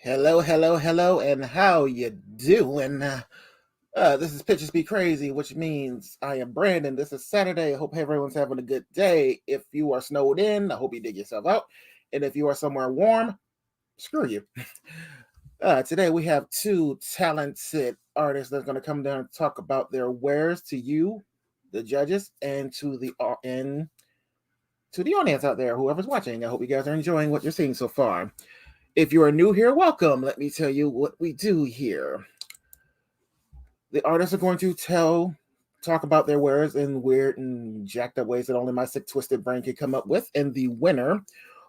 Hello, hello, hello, and how you doing? This is Pitches Be Crazy, which means I am Brandon. This is Saturday. I hope everyone's having a good day. If you are snowed in, I hope you dig yourself out. And if you are somewhere warm, screw you. Today we have two talented artists that's going to come down and talk about their wares to you, the judges, and to the audience out there, whoever's watching. I hope you guys are enjoying what you're seeing so far. If you are new here, welcome. Let me tell you what we do here. The artists are going to talk about their wares in weird and jacked up ways that only my sick, twisted brain can come up with. And the winner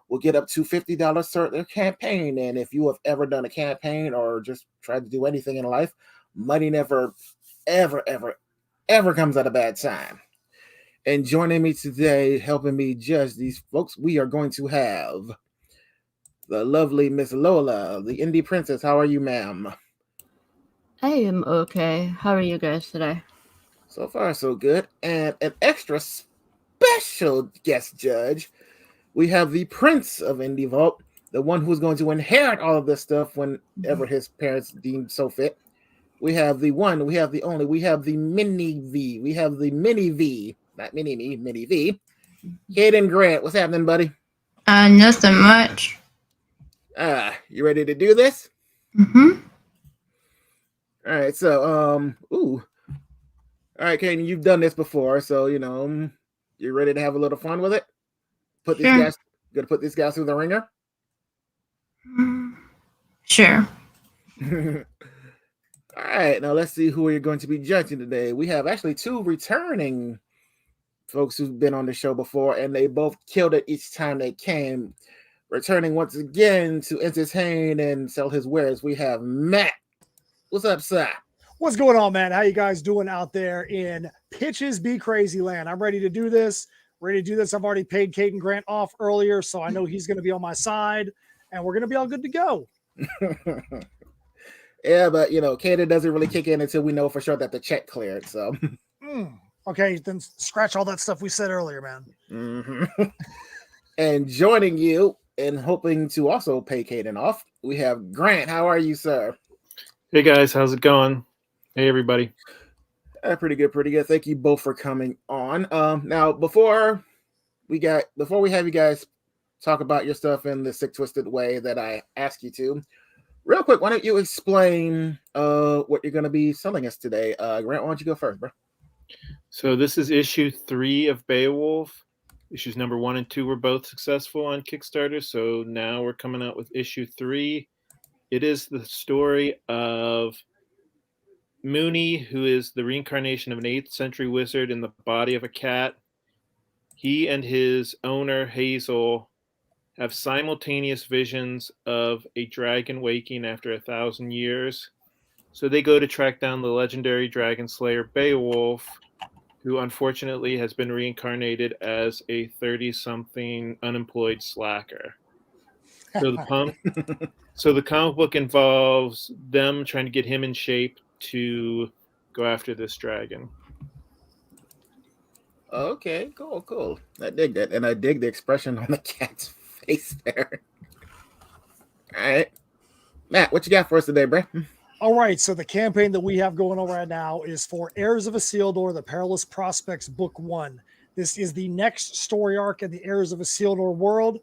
will get up to $50 toward their campaign. And if you have ever done a campaign or just tried to do anything in life, money never, ever, ever, ever comes at a bad time. And joining me today, helping me judge these folks, we are going to have the lovely Miss Lola, the indie princess. How are you, ma'am? I am okay. How are you guys today? So far, so good. And an extra special guest judge, we have the Prince of Indie Vault, the one who's going to inherit all of this stuff whenever his parents deem so fit. We have the one, we have the only, we have the mini V, we have the mini V, not mini me, mini V. Varian Grant, what's happening, buddy? Nothing much. You ready to do this? Mm-hmm. All right, so all right, Kaden, you've done this before, so you're ready to have a little fun with it. Gonna put these guys through the ringer. Sure. All right, now let's see who you're going to be judging today. We have actually two returning folks who've been on the show before, and they both killed it each time they came. Returning once again to entertain and sell his wares, we have Matt. What's up, sir? What's going on, man? How you guys doing out there in Pitches Be Crazy land? I'm ready to do this. I've already paid Caden Grant off earlier, so I know he's going to be on my side, and we're going to be all good to go. Yeah, but Caden doesn't really kick in until we know for sure that the check cleared. So, okay, then scratch all that stuff we said earlier, man. Mm-hmm. And joining you and hoping to also pay Caden off, we have Grant. How are you, sir? Hey guys, how's it going? Hey everybody. Pretty good. Thank you both for coming on. Now before we have you guys talk about your stuff in the sick twisted way that I asked you to, real quick, why don't you explain what you're going to be selling us today? Grant, why don't you go first, bro? So this is issue 3 of Beowulf. Issues number 1 and 2 were both successful on Kickstarter, so now we're coming out with issue 3. It is the story of Mooney, who is the reincarnation of an 8th century wizard in the body of a cat. He and his owner, Hazel, have simultaneous visions of a dragon waking after 1,000 years. So they go to track down the legendary dragon slayer Beowulf, who unfortunately has been reincarnated as a 30-something unemployed slacker. So the comic book involves them trying to get him in shape to go after this dragon. Okay, cool. I dig that, and I dig the expression on the cat's face there. All right, Matt, what you got for us today, bro? All right, so the campaign that we have going on right now is for Heirs of Isildur, the Perilous Prospects, Book 1. This is the next story arc in the Heirs of Isildur world.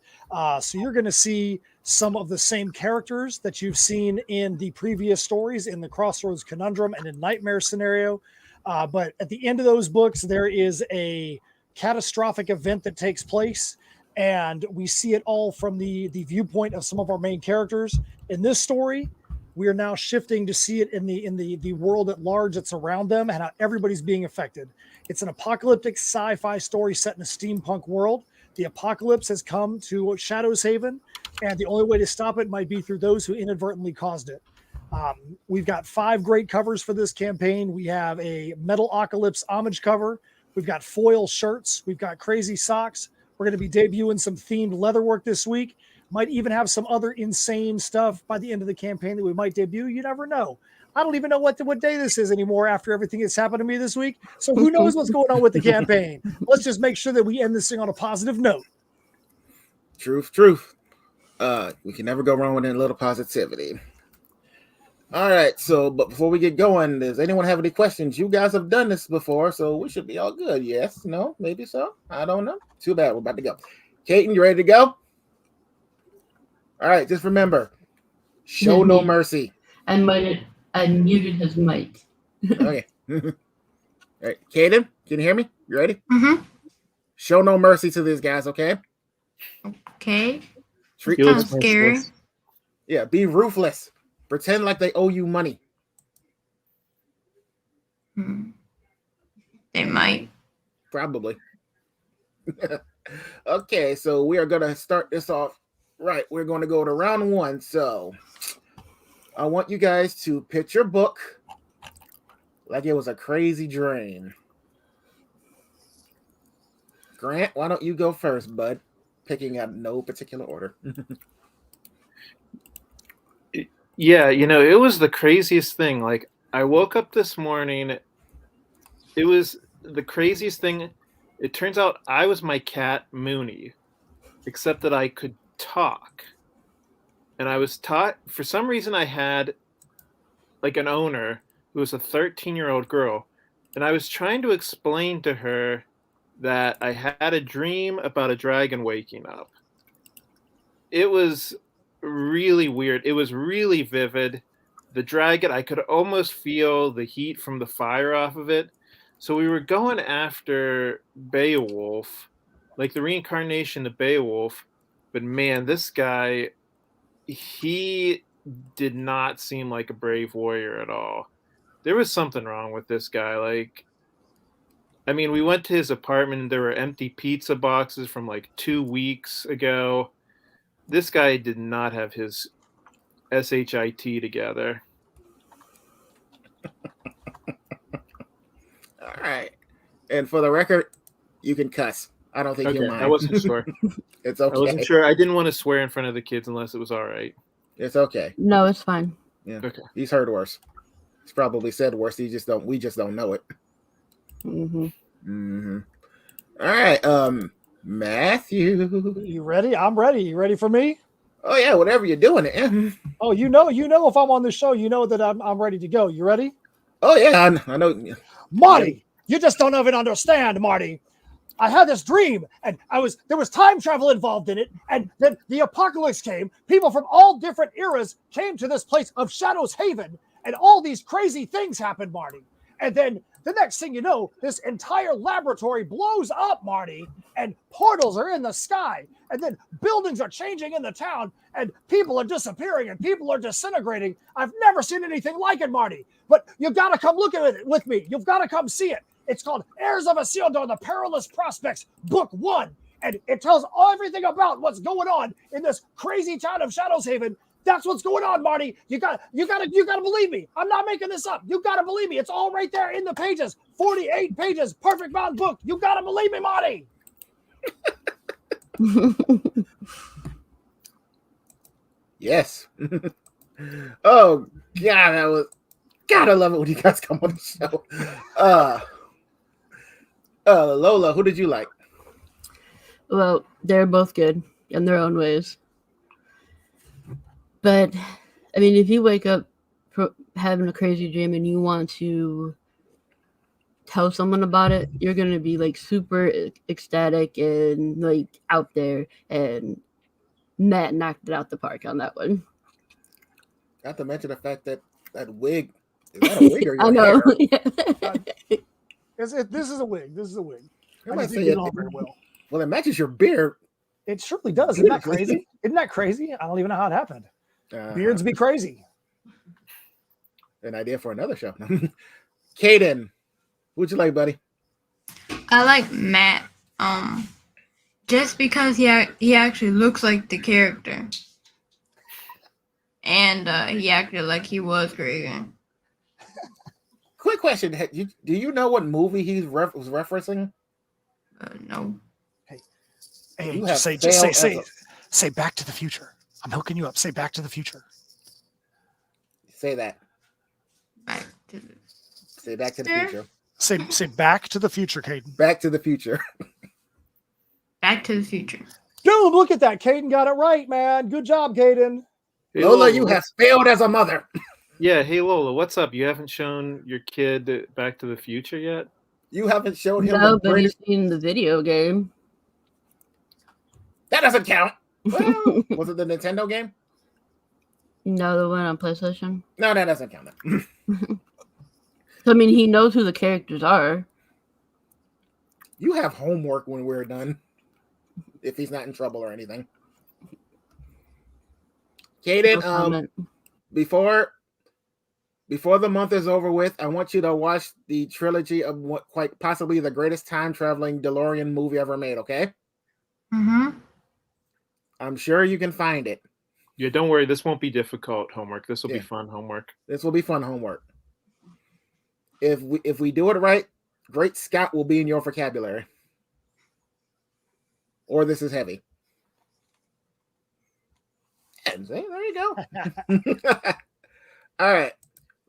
So you're going to see some of the same characters that you've seen in the previous stories in the Crossroads Conundrum and in Nightmare Scenario. But at the end of those books, there is a catastrophic event that takes place, and we see it all from the viewpoint of some of our main characters. In this story, we are now shifting to see it in the world at large that's around them and how everybody's being affected. It's an apocalyptic sci-fi story set in a steampunk world. The apocalypse has come to Shadow's Haven, and the only way to stop it might be through those who inadvertently caused it. We've got 5 great covers for this campaign. We have a Metalocalypse homage cover. We've got foil shirts. We've got crazy socks. We're going to be debuting some themed leatherwork this week. Might even have some other insane stuff by the end of the campaign that we might debut. You never know. I don't even know what day this is anymore after everything that's happened to me this week. So who knows what's going on with the campaign? Let's just make sure that we end this thing on a positive note. Truth. We can never go wrong with a little positivity. All right, so but before we get going, does anyone have any questions? You guys have done this before, so we should be all good. Yes, no, maybe so. I don't know. Too bad. We're about to go. Kaiten, you ready to go? All right, just remember, show no mercy. I muted his mic. Okay. All right, Kaiten, can you hear me? You ready? Mm-hmm. Show no mercy to these guys, okay? Okay. Treat Feel them. Sounds scary. senseless. Yeah, be ruthless. Pretend like they owe you money. They might. Probably. Okay, so we are going to start this off. Right, we're going to go to round one. So I want you guys to pitch your book like it was a crazy dream. Grant, why don't you go first, bud? Picking out no particular order. Yeah, it was the craziest thing. Like, I woke up this morning. It was the craziest thing. It turns out I was my cat, Mooney, except that I could talk. And I was taught, for some reason, I had like an owner who was a 13-year-old girl. And I was trying to explain to her that I had a dream about a dragon waking up. It was really weird. It was really vivid. The dragon, I could almost feel the heat from the fire off of it. So we were going after Beowulf, like the reincarnation of Beowulf. But man, this guy, he did not seem like a brave warrior at all. There was something wrong with this guy. Like, I mean, we went to his apartment and there were empty pizza boxes from like 2 weeks ago. This guy did not have his SHIT together. All right. And for the record, you can cuss. I don't think you'll mind. I wasn't sure. It's okay. I wasn't sure. I didn't want to swear in front of the kids unless it was all right. It's okay. No, it's fine. Yeah. Okay. He's heard worse. He's probably said worse. We just don't know it. Mm-hmm. All right. Matthew. You ready? I'm ready. You ready for me? Oh yeah, whatever you're doing it. Oh, you know, if I'm on the show, you know that I'm ready to go. You ready? Oh yeah, I know. Marty, you just don't even understand, Marty. I had this dream, and there was time travel involved in it, and then the apocalypse came. People from all different eras came to this place of Shadow's Haven, and all these crazy things happened, Marty. And then the next thing you know, this entire laboratory blows up, Marty, and portals are in the sky, and then buildings are changing in the town, and people are disappearing, and people are disintegrating. I've never seen anything like it, Marty. But you've got to come look at it with me. You've got to come see it. It's called Heirs of Isildur, the Perilous Prospects, Book 1. And it tells everything about what's going on in this crazy town of Shadow's Haven. That's what's going on, Marty. You gotta believe me. I'm not making this up. You gotta believe me. It's all right there in the pages. 48 pages, perfect bound book. You gotta believe me, Marty. Yes. Oh God, I love it when you guys come on the show. Lola, who did you like? Well, they're both good in their own ways. But, I mean, if you wake up having a crazy dream and you want to tell someone about it, you're going to be, like, super ecstatic and, like, out there. And Matt knocked it out the park on that one. Not to mention the fact that wig, is that a wig or your I know. hair? This is a wig. This is a wig. I I might just say didn't get it, it on very well. well, it matches your beard. It surely does. Isn't that crazy? Isn't that crazy? I don't even know how it happened. Beards be crazy. An idea for another show. Kaden, who'd you like, buddy? I like Matt. Just because he actually looks like the character, and he acted like he was crazy. Quick question: do you know what movie he was referencing? No. Hey, You just have say Back to the Future. I'm hooking you up. Say Back to the Future. Say that. Back to the Say Back to the Sure. Future. Say Back to the Future, Caden. Back to the Future. Back to the Future. Boom! Look at that. Caden got it right, man. Good job, Caden. Hey, Lola, you have failed as a mother. Yeah, hey Lola, what's up? You haven't shown your kid Back to the Future yet? You haven't showed him No, the but he's greatest. seen the video game. That doesn't count. Well, was it the Nintendo game? No, the one on PlayStation. No, that doesn't count. So, I mean, he knows who the characters are. You have homework when we're done. If he's not in trouble or anything. No Caden, comment. before the month is over with, I want you to watch the trilogy of what quite possibly the greatest time traveling DeLorean movie ever made, okay? Mm-hmm. I'm sure you can find it. Yeah, don't worry. This won't be difficult homework. This will be Yeah. fun homework. This will be fun homework. If we do it right, Great Scott will be in your vocabulary. Or this is heavy. And there you go. All right.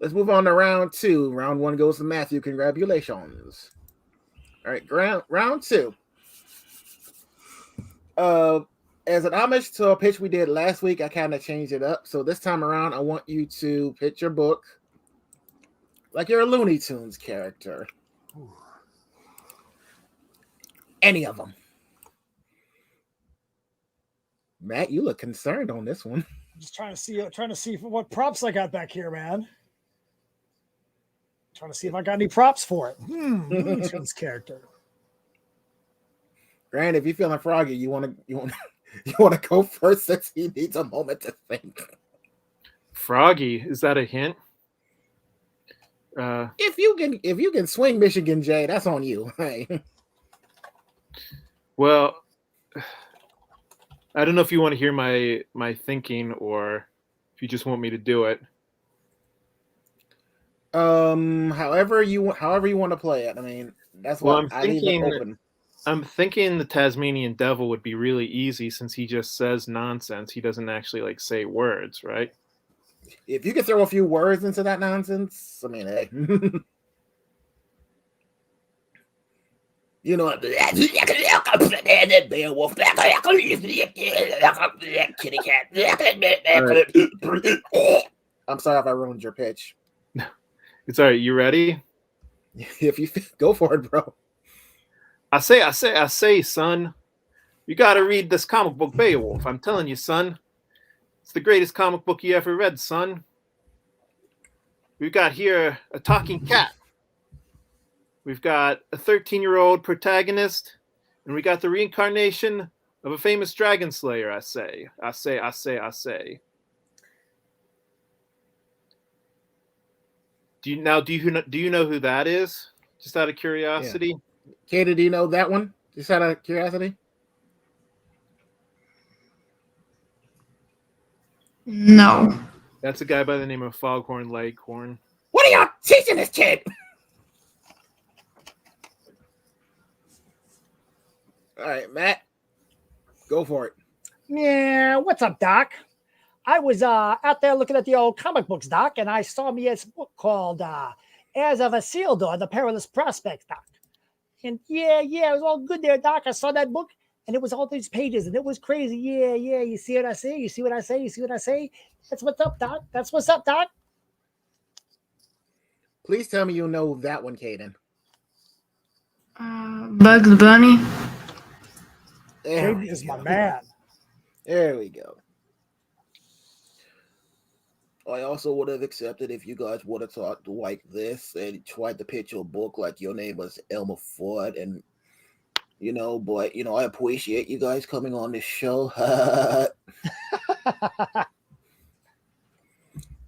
Let's move on to round 2. Round 1 goes to Matthew. Congratulations. All right, round 2. As an homage to a pitch we did last week, I kind of changed it up. So this time around, I want you to pitch your book like you're a Looney Tunes character. Ooh. Any of them. Matt, you look concerned on this one. Just trying to see what props I got back here, man. Trying to see if I got any props for it. Looney Tunes character. Grant, if you're feeling froggy, you want to go first since he needs a moment to think. Froggy, is that a hint? If you can swing Michigan J, that's on you. Hey. Well, I don't know if you want to hear my thinking or if you just want me to do it. However you want to play it. I mean, that's Well, what I leave it open. I'm thinking the Tasmanian Devil would be really easy since he just says nonsense. He doesn't actually say words, right? If you could throw a few words into that nonsense, I mean, hey. You know what? Beowulf. Kitty cat. I'm sorry if I ruined your pitch. It's all right. You ready? If you go for it, bro. I say, son. You got to read this comic book, Beowulf. I'm telling you, son. It's the greatest comic book you ever read, son. We've got here a talking cat. We've got a 13-year-old protagonist, and we got the reincarnation of a famous dragon slayer. I say. Do you know who that is? Just out of curiosity. Katie, do you know that one? Just out of curiosity. No. That's a guy by the name of Foghorn Leghorn. What are y'all teaching this kid? All right, Matt, go for it. Yeah, what's up, Doc? I was out there looking at the old comic books, Doc, and I saw me a book called Heirs of Isildur, the Perilous Prospects, Doc. And yeah, it was all good there, Doc. I saw that book, and it was all these pages, and it was crazy. Yeah, you see what I say? You see what I say? You see what I say? That's what's up, Doc. That's what's up, Doc. Please tell me you know that one, Caden. Bugs Bunny. There Caden we is go. my man. There we go. I also would have accepted if you guys would have talked like this and tried to pitch your book like your name was Elmer Fudd, and but I appreciate you guys coming on this show. All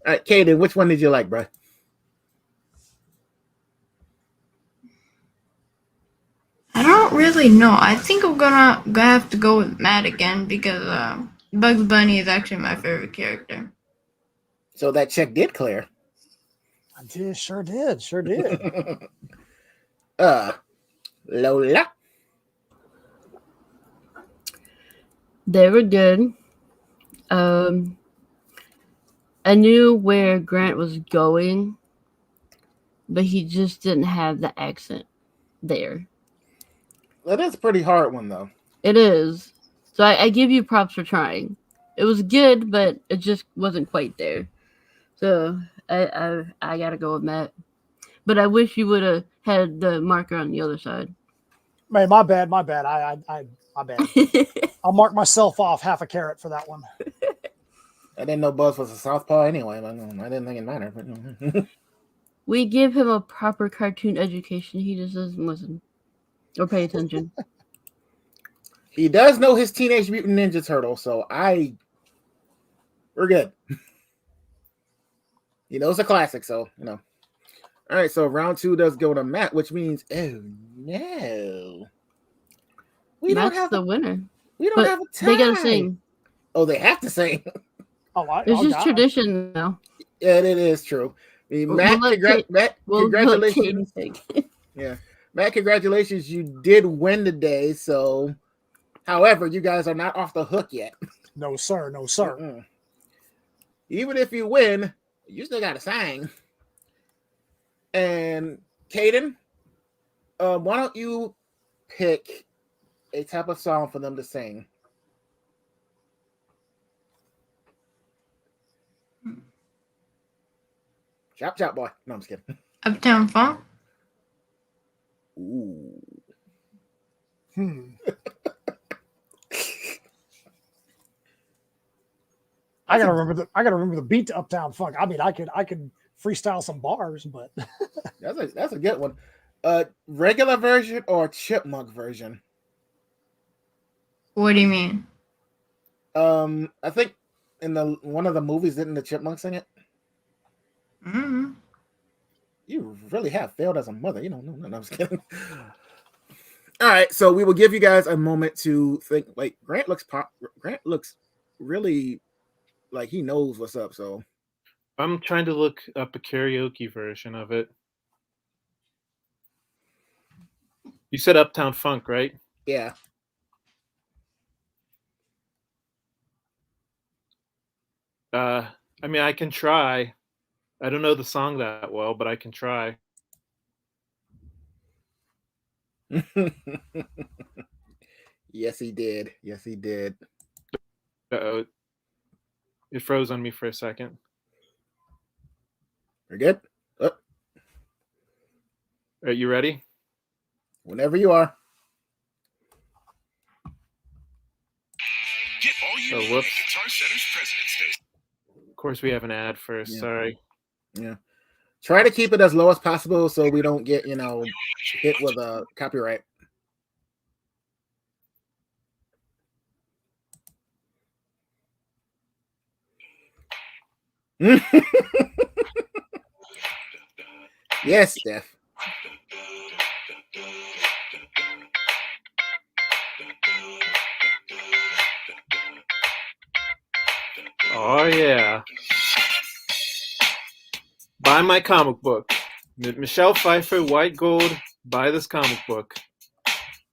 right, Caden, which one did you like, bro? I don't really know. I think I'm gonna have to go with Matt again because Bugs Bunny is actually my favorite character. So that check did clear. I did, sure did. Lola. They were good. I knew where Grant was going, but he just didn't have the accent there. That is a pretty hard one, though. It is. So I give you props for trying. It was good, but it just wasn't quite there. So I gotta go with Matt. But I wish you would have had the marker on the other side. Man, my bad. My bad. My bad. I'll mark myself off half a carrot for that one. I didn't know Buzz was a southpaw anyway. But I didn't think it mattered. But We give him a proper cartoon education. He just doesn't listen or pay attention. he does know his Teenage Mutant Ninja Turtle, so we're good. He knows a classic, so All right, so round 2 does go to Matt, which means oh no, we Matt's don't have the winner. we don't But have a tie. they gotta sing. Oh, they have to sing. It's just tradition now. Yeah, it is true. I mean, Matt, congratulations. Yeah, Matt, congratulations. You did win today. So, however, you guys are not off the hook yet. No, sir. No, sir. Mm-mm. Even if you win, you still got to sing. And Caden, why don't you pick a type of song for them to sing? Chop, chop, boy. No, I'm just kidding. Uptown Funk. Ooh. I gotta remember the beat to Uptown Funk. I mean, I could freestyle some bars, but that's a good one. Regular version or chipmunk version? What do you mean? I think in one of the movies, didn't the chipmunk sing it? Mm-hmm. You really have failed as a mother. You don't know. No, I'm just kidding. All right, so we will give you guys a moment to think. Like Grant looks really like he knows what's up. So I'm trying to look up a karaoke version of it. You said Uptown Funk, right? yeah. I mean, I can try. I don't know the song that well, but I can try. Yes, he did. Yes, he did. Uh-oh. It froze on me for a second. We're good. Are you ready? Whenever you are. Get all you need at Guitar Center's President's Day. Of course, we have an ad first. Yeah. Sorry. Yeah. Try to keep it as low as possible so we don't get, hit with a copyright. Yes, Steph. Oh, yeah. Buy my comic book. Michelle Pfeiffer, White Gold. Buy this comic book.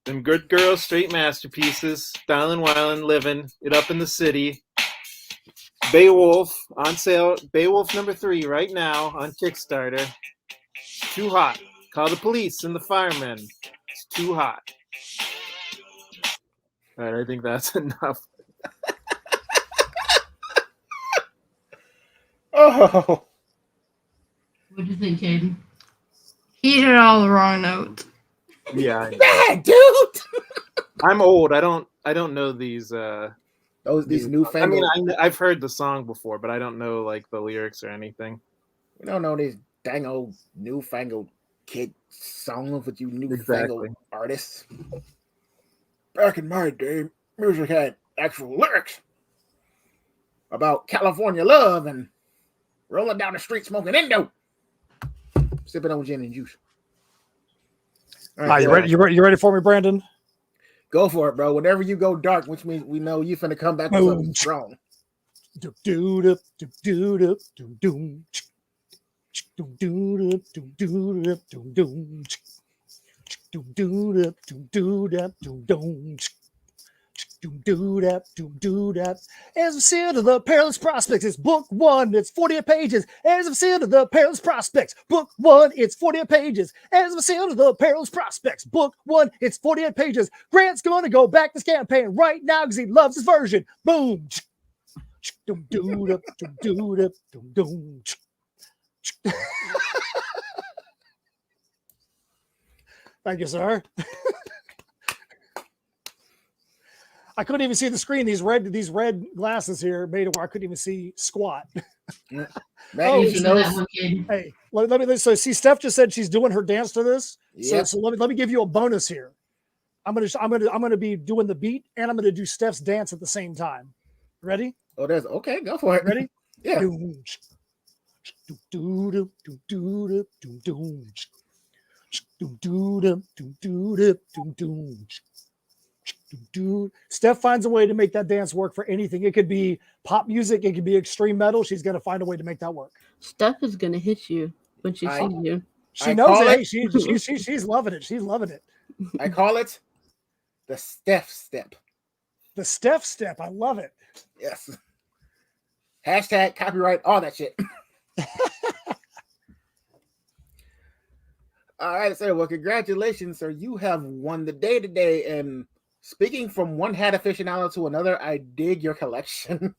Them good girls, straight masterpieces. Stylin', wildin', living it up in the city. Beowulf on sale. Beowulf #3 right now on Kickstarter. Too hot. Call the police and the firemen. It's too hot. All right, I think that's enough. Oh. What do you think, Caden? He hit all the wrong notes. Yeah, Man, dude. I'm old. I don't know these. These newfangled. I mean, I've heard the song before, but I don't know like the lyrics or anything. We don't know these dang old newfangled kid songs with you newfangled artists. Back in my day, music had actual lyrics about California love and rolling down the street smoking Indo, sipping on gin and juice. All right, you ready? You ready for me, Brandon? Go for it, bro. Whenever you go dark, which means we know you finna come back with something strong. Doom-doo-dap, doom-doo-dap. Heirs of Isildur, the Perilous Prospects. It's book 1. It's 48 pages. Heirs of Isildur, the Perilous Prospects. Book 1. It's 48 pages. Heirs of Isildur, the Perilous Prospects. Book 1. It's 48 pages. Grant's going to go back this campaign right now because he loves his version. Boom. Doom-doo-dap, doom-doo-dap, doom-doom. Thank you, sir. I couldn't even see the screen. These red glasses here made it where I couldn't even see squat. Maggie, Oh, she So that knows. one kid. Hey, let me. So see, Steph just said she's doing her dance to this. Yep. So let me give you a bonus here. I'm gonna be doing the beat and I'm gonna do Steph's dance at the same time. Ready? Oh, there's okay. Go for it. Ready? Yeah. Steph finds a way to make that dance work for anything. It could be pop music, it could be extreme metal. She's gonna find a way to make that work. Steph is gonna hit you when she I- sees you. She I knows call it. it- Hey, she's loving it. She's loving it. I call it the Steph step. The Steph step. I love it. Yes. Hashtag copyright, all that shit. All right, sir. Well, congratulations, sir. You have won the day today. And speaking from one hat aficionado to another, I dig your collection.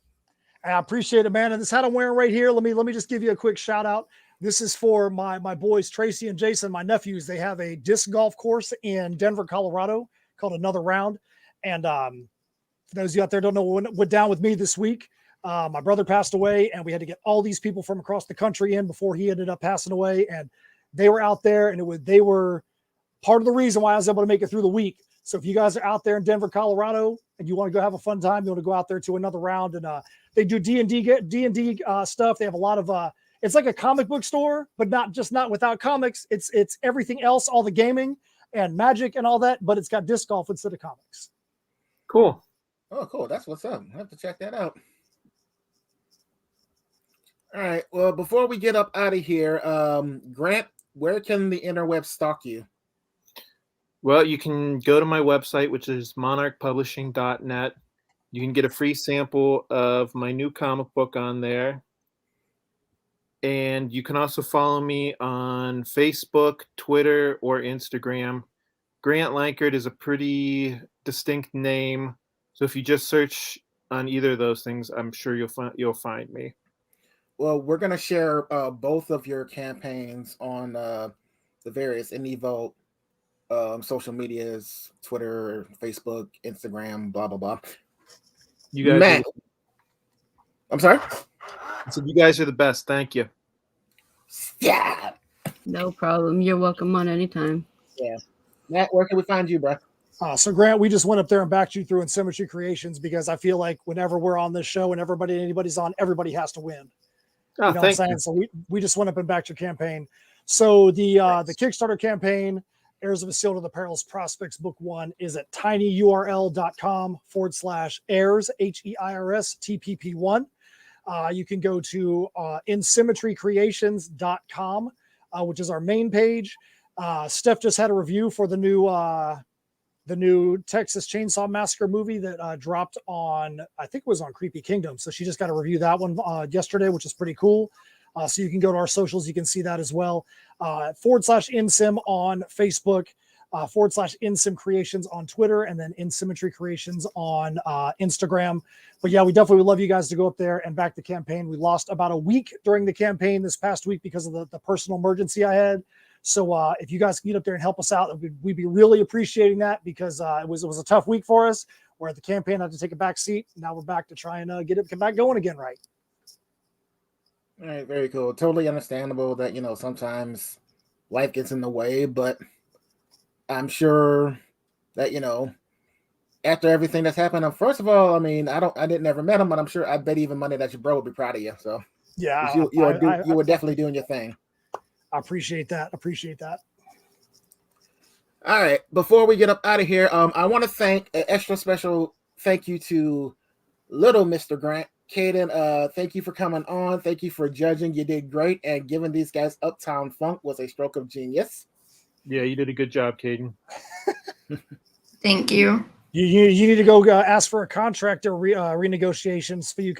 I appreciate it, man. And this hat I'm wearing right here, let me just give you a quick shout out. This is for my boys Tracy and Jason, my nephews. They have a disc golf course in Denver, Colorado called Another Round. And for those of you out there who don't know what went down with me this week, my brother passed away, and we had to get all these people from across the country in before he ended up passing away. And they were out there, and they were part of the reason why I was able to make it through the week. So if you guys are out there in Denver, Colorado, and you want to go have a fun time, you want to go out there to Another Round, and they do D&D stuff. They have a lot of it's like a comic book store, but not without comics. It's everything else, all the gaming and magic and all that, but it's got disc golf instead of comics. Cool. Oh, cool. That's what's up. I have to check that out. All right. Well, before we get up out of here, Grant, where can the interweb stalk you? Well, you can go to my website, which is monarchpublishing.net. You can get a free sample of my new comic book on there. And you can also follow me on Facebook, Twitter, or Instagram. Grant Lankert is a pretty distinct name. So if you just search on either of those things, I'm sure you'll find me. Well, we're going to share both of your campaigns on the various IndieVolt social medias, Twitter, Facebook, Instagram, blah, blah, blah. You guys, Matt, I'm sorry? so you guys are the best. Thank you. Yeah. No problem. You're welcome on anytime. Matt, where can we find you, bro? So Grant, we just went up there and backed you through in Symmetry Creations because I feel like whenever we're on this show and anybody's on, everybody has to win. Oh, You know what I'm thank saying? you. So we just went up and backed your campaign. So the Kickstarter campaign, Heirs of Isildur, the Perilous Prospects, Book 1, is at tinyurl.com/heirs, HEIRS, TPP1. You can go to insymmetrycreations.com, which is our main page. Steph just had a review for the new Texas Chainsaw Massacre movie that dropped on, I think it was on Creepy Kingdom. So she just got to review that one yesterday, which is pretty cool. So you can go to our socials. You can see that as well. /InSim on Facebook, /InSim Creations on Twitter, and then In Symmetry Creations on Instagram. But yeah, we definitely would love you guys to go up there and back the campaign. We lost about a week during the campaign this past week because of the personal emergency I had. So if you guys can get up there and help us out, we'd be really appreciating that because it was a tough week for us where the campaign had to take a back seat. Now we're back to try and get back going again, right? All right, very cool. Totally understandable that, sometimes life gets in the way, but I'm sure that, after everything that's happened, first of all, I mean, I didn't ever met him, but I'm sure I bet even money that your bro would be proud of you. So Yeah, you were definitely doing your thing. I appreciate that. All right. Before we get up out of here, I want to thank an extra special thank you to little Mr. Grant. Caden, thank you for coming on. Thank you for judging. You did great. And giving these guys Uptown Funk was a stroke of genius. Yeah, you did a good job, Caden. Thank you. You need to go ask for a contractor renegotiation so you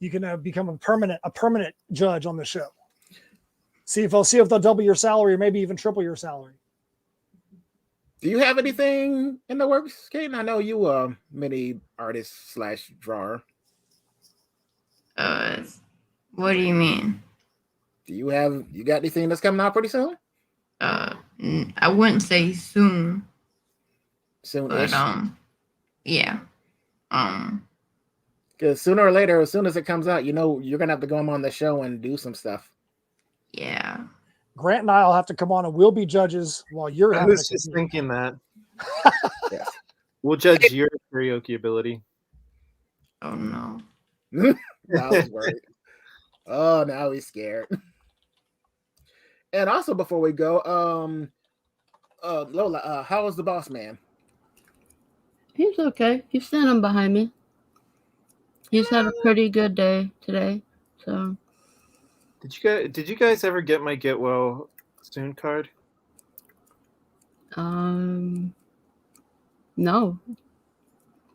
can become a permanent judge on the show. See if they'll double your salary or maybe even triple your salary. Do you have anything in the works, Kaden? I know you mini artist / drawer. What do you mean? Do you got anything that's coming out pretty soon? I wouldn't say soon. Soon-ish. But yeah. Because sooner or later, as soon as it comes out, you're gonna have to go on the show and do some stuff. Yeah. Grant and I will have to come on and we'll be judges while you're I having was just thinking that. Yes. We'll judge your karaoke ability. Oh no. Now he's worried. Oh, now he's scared. And also, before we go, Lola, how was the boss man? He's okay. He's standing behind me. He's had a pretty good day today. So Did you guys ever get my get well soon card? no.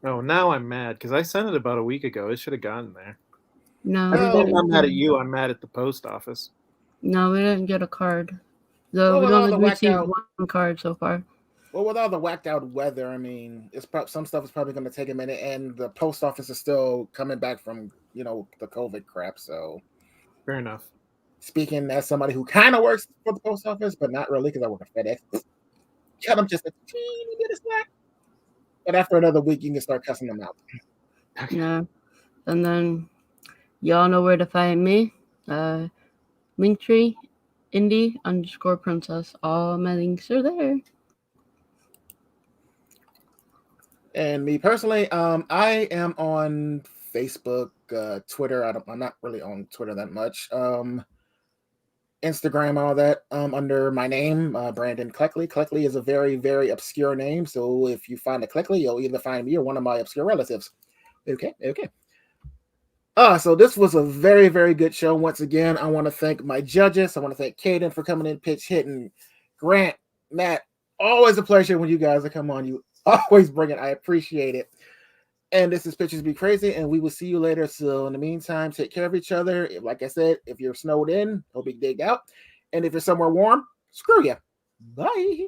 Oh, now I'm mad because I sent it about a week ago. It should have gotten there. No, I'm we not mad at didn't. you. I'm mad at the post office. No, we didn't get a card. Though Well, we with all only the whacked received out- one card so far. Well, with all the whacked out weather, I mean, some stuff is probably going to take a minute, and the post office is still coming back from the COVID crap. So, Fair enough. speaking as somebody who kind of works for the post office, but not really because I work at FedEx, cut them just a teeny bit of slack. But after another week, you can start cussing them out. Yeah. And then y'all know where to find me. Linktree, indie_princess. All my links are there. And me personally, I am on Facebook, Twitter. I'm not really on Twitter that much. Instagram, all that, under my name, Brandon Cleckley. Cleckley is a very, very obscure name. So if you find a Cleckley, you'll either find me or one of my obscure relatives. Okay. So this was a very, very good show. Once again, I want to thank my judges. I want to thank Kaden for coming in, pitch hitting. Grant, Matt, always a pleasure when you guys are come on. You always bring it. I appreciate it. And this is Pictures Be Crazy, and we will see you later. So in the meantime, take care of each other. Like I said, if you're snowed in, hope you dig out. And if you're somewhere warm, screw you. Bye.